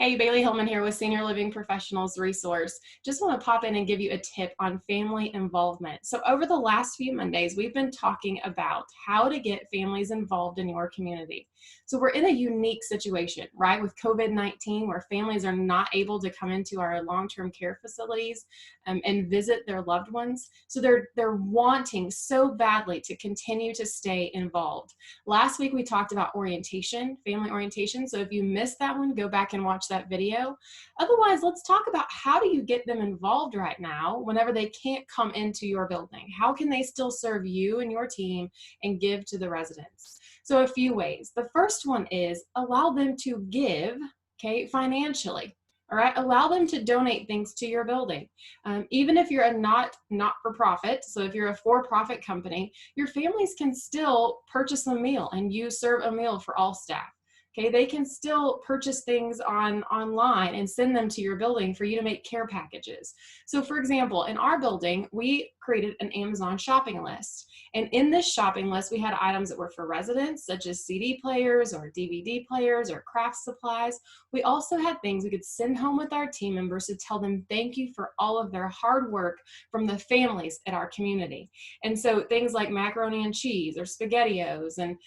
Hey, Bailey Hillman here with Senior Living Professionals Resource. Just want to pop in and give you a tip on family involvement. So over the last few Mondays, we've been talking about how to get families involved in your community. So we're in a unique situation, right, with COVID-19, where families are not able to come into our long-term care facilities and visit their loved ones. So they're wanting so badly to continue to stay involved. Last week, we talked about orientation, family orientation. So if you missed that one, go back and watch that video. Otherwise, let's talk about how do you get them involved right now whenever they can't come into your building? How can they still serve you and your team and give to the residents? So a few ways. The first one is allow them to give, okay, financially. All right, allow them to donate things to your building. Even if you're a not-for-profit, so if you're a for-profit company, your families can still purchase a meal and you serve a meal for all staff. Okay, they can still purchase things online and send them to your building for you to make care packages. So for example, in our building, we created an Amazon shopping list. And in this shopping list, we had items that were for residents, such as CD players or DVD players or craft supplies. We also had things we could send home with our team members to tell them thank you for all of their hard work from the families at our community. And so things like macaroni and cheese or SpaghettiOs and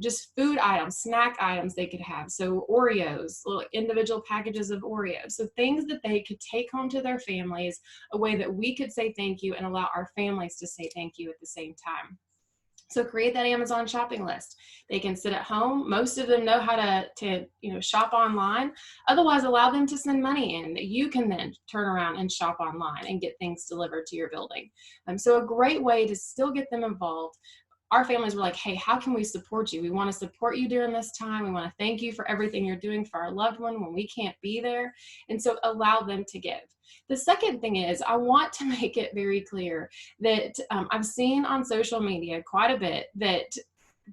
just food items, snack items they could have. So Oreos, little individual packages of Oreos. So things that they could take home to their families, a way that we could say thank you and allow our families to say thank you at the same time. So create that Amazon shopping list. They can sit at home. Most of them know how to shop online. Otherwise, allow them to send money in that you can then turn around and shop online and get things delivered to your building. So a great way to still get them involved. Our families were like, hey, how can we support you? We want to support you during this time. We want to thank you for everything you're doing for our loved one when we can't be there. And so allow them to give. The second thing is I want to make it very clear that I've seen on social media quite a bit that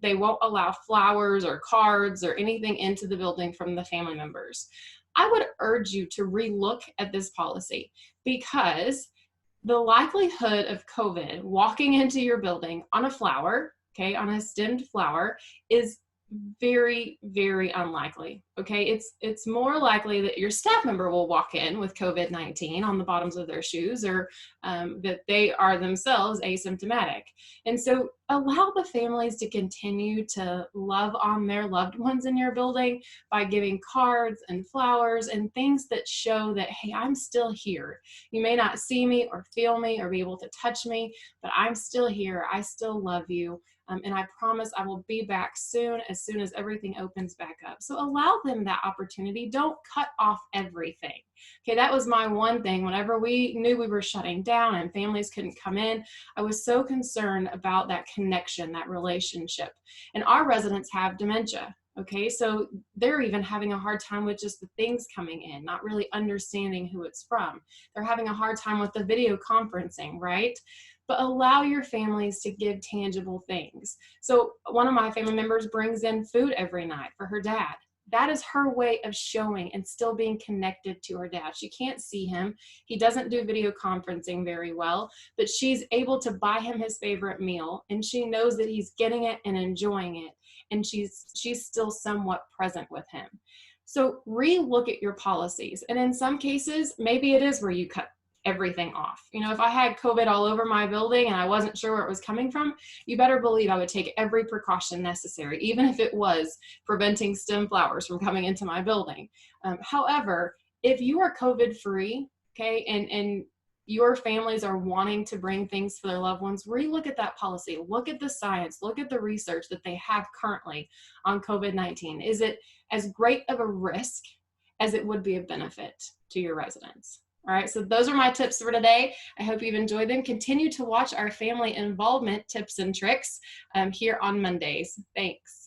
they won't allow flowers or cards or anything into the building from the family members. I would urge you to relook at this policy, because the likelihood of COVID walking into your building on a flower, okay, on a stemmed flower, is very, very unlikely. Okay, it's more likely that your staff member will walk in with COVID-19 on the bottoms of their shoes, or that they are themselves asymptomatic. And so allow the families to continue to love on their loved ones in your building by giving cards and flowers and things that show that, hey, I'm still here. You may not see me or feel me or be able to touch me, but I'm still here. I still love you. And I promise I will be back soon as everything opens back up. So allow them that opportunity. Don't cut off everything. Okay, that was my one thing. Whenever we knew we were shutting down and families couldn't come in, I was so concerned about that connection, that relationship. And our residents have dementia. Okay, so they're even having a hard time with just the things coming in, not really understanding who it's from. They're having a hard time with the video conferencing, right? But allow your families to give tangible things. So one of my family members brings in food every night for her dad. That is her way of showing and still being connected to her dad. She can't see him. He doesn't do video conferencing very well, but she's able to buy him his favorite meal, and she knows that he's getting it and enjoying it, and she's still somewhat present with him. So re-look at your policies. And in some cases, maybe it is where you cut everything off. You know, if I had COVID all over my building and I wasn't sure where it was coming from, you better believe I would take every precaution necessary, even if it was preventing stem flowers from coming into my building. However, if you are COVID-free, okay, and your families are wanting to bring things for their loved ones, relook at that policy. Look at the science. Look at the research that they have currently on COVID-19. Is it as great of a risk as it would be a benefit to your residents? All right, so those are my tips for today. I hope you've enjoyed them. Continue to watch our family involvement tips and tricks here on Mondays. Thanks.